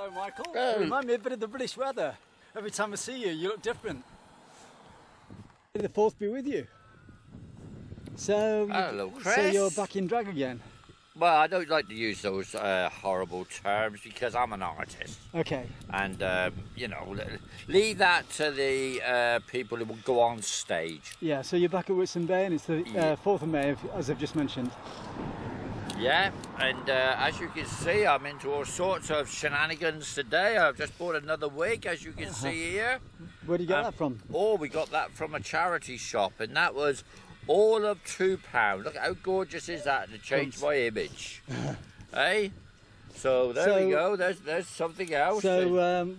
Hello, Michael. Hello. You remind me a bit of the British weather. Every time I see you, you look different. May the fourth be with you. So, Hello, Chris. So you're back in drag again? Well, I don't like to use those horrible terms because I'm an artist. Okay. And, you know, leave that to the people who will go on stage. Yeah, so you're back at Whitsun Bay and it's the 4th of May, as I've just mentioned. Yeah, and as you can see, I'm into all sorts of shenanigans today. I've just bought another wig, as you can see here. Where do you get that from? Oh, we got that from a charity shop, and that was all of £2. Look how gorgeous is that to change my image. Hey? So there we go, there's something else. So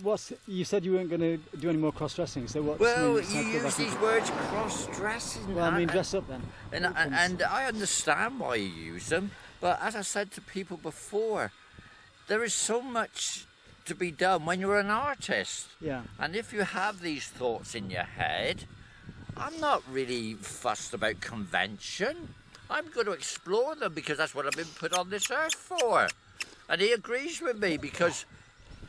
you said you weren't going to do any more cross-dressing, so what's... Well, you use these words, cross-dressing. Well, I mean, dress up then. And I understand why you use them, but as I said to people before, there is so much to be done when you're an artist. Yeah. And if you have these thoughts in your head, I'm not really fussed about convention. I'm going to explore them because that's what I've been put on this earth for. And he agrees with me because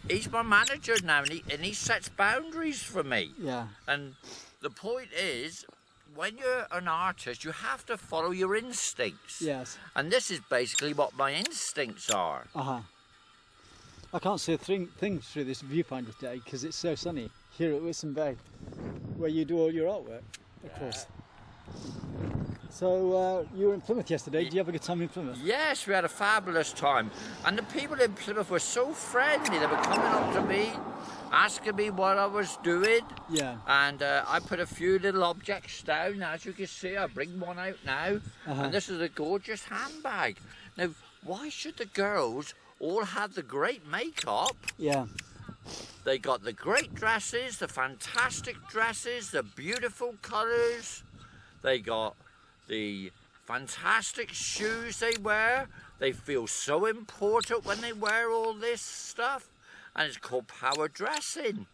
he's my manager now and he sets boundaries for me. Yeah. And the point is, when you're an artist, you have to follow your instincts. Yes. And this is basically what my instincts are. Uh-huh. I can't see a thing through this viewfinder today because it's so sunny here at Whitsun Bay, where you do all your artwork, of course. So you were in Plymouth yesterday. Did you have a good time in Plymouth? Yes, we had a fabulous time. And the people in Plymouth were so friendly. They were coming up to me, asking me what I was doing. Yeah. And I put a few little objects down. As you can see, I bring one out now. And this is a gorgeous handbag. Now, why should the girls all have the great makeup? Yeah. They got the great dresses, the fantastic dresses, the beautiful colours. They got the fantastic shoes they wear. They feel so important when they wear all this stuff. And it's called power dressing.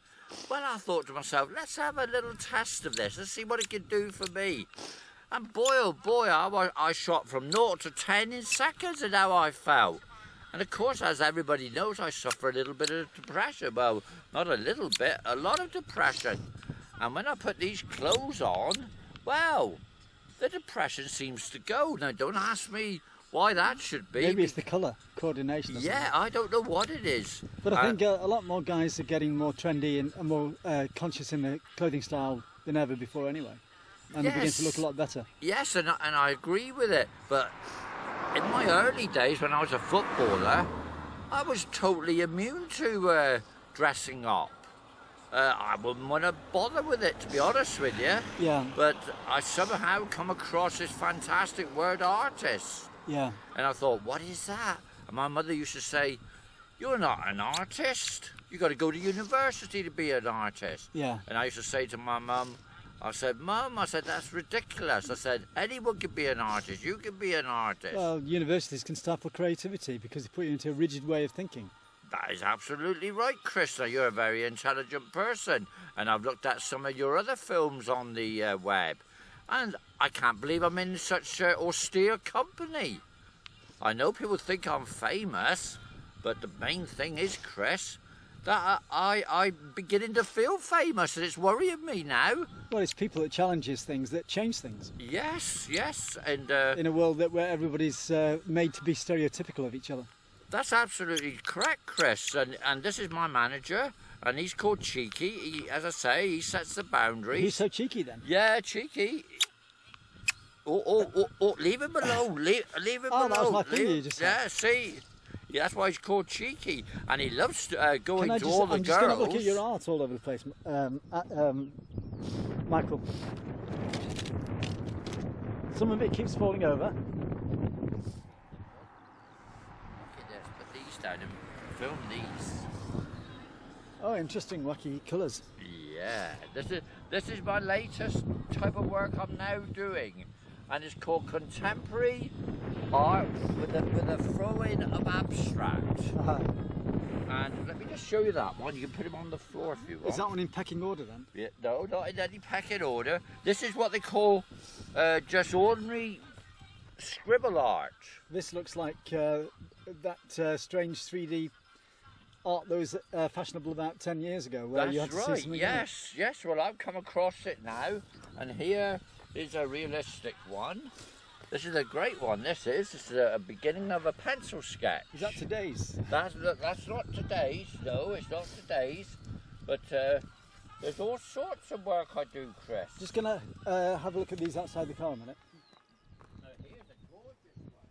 Well, I thought to myself, let's have a little test of this. Let's see what it can do for me. And boy, oh boy, I shot from 0 to 10 in seconds and how I felt. And of course, as everybody knows, I suffer a little bit of depression. Well, not a little bit, a lot of depression. And when I put these clothes on, well, the depression seems to go. Now, don't ask me why that should be. Maybe it's the colour coordination. Yeah, I don't know what it is. But I think a lot more guys are getting more trendy and more conscious in their clothing style than ever before anyway. And they begin to look a lot better. Yes, and I agree with it. But in my early days when I was a footballer, I was totally immune to dressing up. I wouldn't want to bother with it, to be honest with you. Yeah. But I somehow come across this fantastic word artist. Yeah. And I thought, what is that? And my mother used to say, you're not an artist. You got to go to university to be an artist. Yeah. And I used to say to my mum, I said, Mum, I said, that's ridiculous. I said, anyone can be an artist. You can be an artist. Well, universities can stifle creativity because they put you into a rigid way of thinking. That is absolutely right, Chris. Now, you're a very intelligent person. And I've looked at some of your other films on the web. And I can't believe I'm in such austere company. I know people think I'm famous, but the main thing is, Chris, that I'm beginning to feel famous, and it's worrying me now. Well, it's people that challenges things, that change things. Yes, yes, and in a world where everybody's made to be stereotypical of each other. That's absolutely correct, Chris. And this is my manager, and he's called Cheeky. He, as I say, he sets the boundaries. He's so cheeky then. Yeah, Cheeky. Oh, leave him alone. Leave him alone. That was my thing you just said. Yeah, see. Yeah, that's why he's called Cheeky, and he loves going to all the girls. I'm just going to look at your art all over the place, Michael. Some of it keeps falling over. Look at this, put these down and film these. Oh, interesting, wacky colours. Yeah, this is my latest type of work I'm now doing, and it's called contemporary art with a throw-in of abstract. And let me just show you that one. You can put him on the floor if you want. Is that one in pecking order then? Yeah, no, not in any pecking order. This is what they call just ordinary scribble art. This looks like that strange 3D art that was fashionable about 10 years ago, where you had That's to right, see something. yes. Well, I've come across it now, and here is a realistic one. This is a great one, this is a beginning of a pencil sketch. Is that today's? That's not today's, no, it's not today's, but there's all sorts of work I do, Chris. Just going to have a look at these outside the car a minute. Here's a gorgeous one.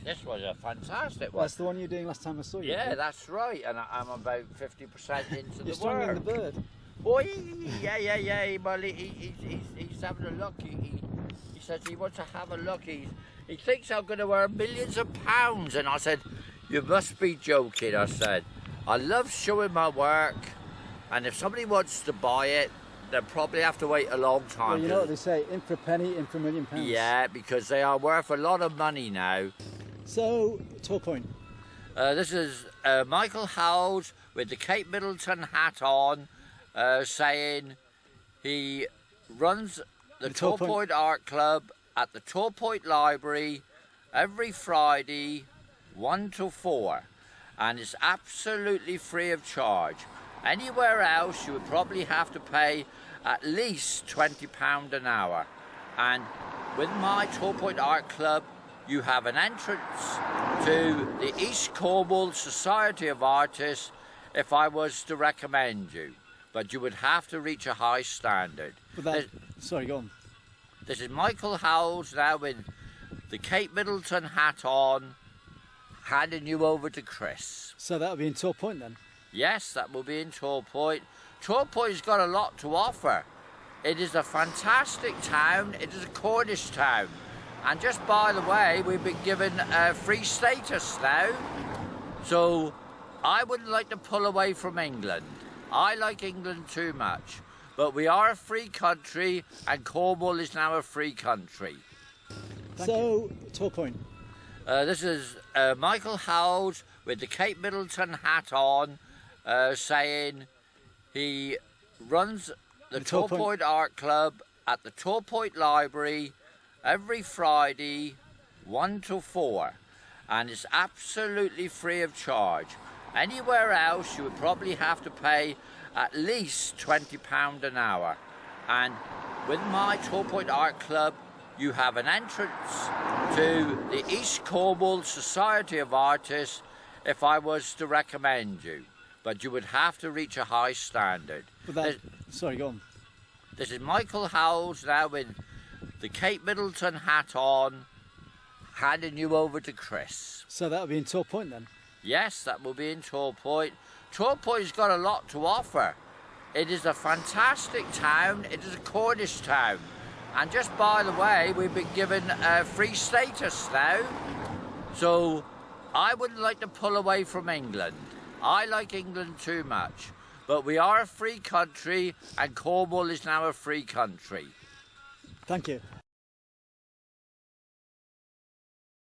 This was a fantastic one. That's the one you were doing last time I saw you. Yeah, that's right, and I'm about 50% into the You're strangling the work. bird. Oh, yeah. Well, he's having a look. He says he wants to have a look. He thinks I'm going to earn millions of pounds. And I said, you must be joking, I said. I love showing my work, and if somebody wants to buy it, they'll probably have to wait a long time. Well, you know what they say, in for a penny, in for £1 million. Yeah, because they are worth a lot of money now. So, tour point. This is Michael Howell with the Cape Middleton hat on, saying he runs the Tor Point Art Club at the Tor Point Library every Friday 1 till 4, and it's absolutely free of charge. Anywhere else you would probably have to pay at least £20 an hour, and with my Tor Point Art Club you have an entrance to the East Cornwall Society of Artists if I was to recommend you, but you would have to reach a high standard. Sorry, go on. This is Michael Howell now with the Cape Middleton hat on, handing you over to Chris. So that'll be in Tor Point then? Yes, that will be in Tor Point. Tor Point's got a lot to offer. It is a fantastic town. It is a Cornish town. And just by the way, we've been given free status now. So I wouldn't like to pull away from England. I like England too much. But we are a free country, and Cornwall is now a free country. So, Tor Point. This is Michael Howell with the Cape Middleton hat on, saying he runs the Tor Point Art Club at the Tor Point Library every Friday 1 till 4, and it's absolutely free of charge. Anywhere else you would probably have to pay at least £20 an hour, and with my Tor Point Art Club you have an entrance to the East Cornwall Society of Artists if I was to recommend you, but you would have to reach a high standard. Sorry, go on. This is Michael Howell now with the Cape Middleton hat on, handing you over to Chris. So that'll be in Tor Point then? Yes, that will be in Tor Point. Tor Point's got a lot to offer. It is a fantastic town. It is a Cornish town. And just by the way, we've been given free status now. So I wouldn't like to pull away from England. I like England too much. But we are a free country, and Cornwall is now a free country. Thank you.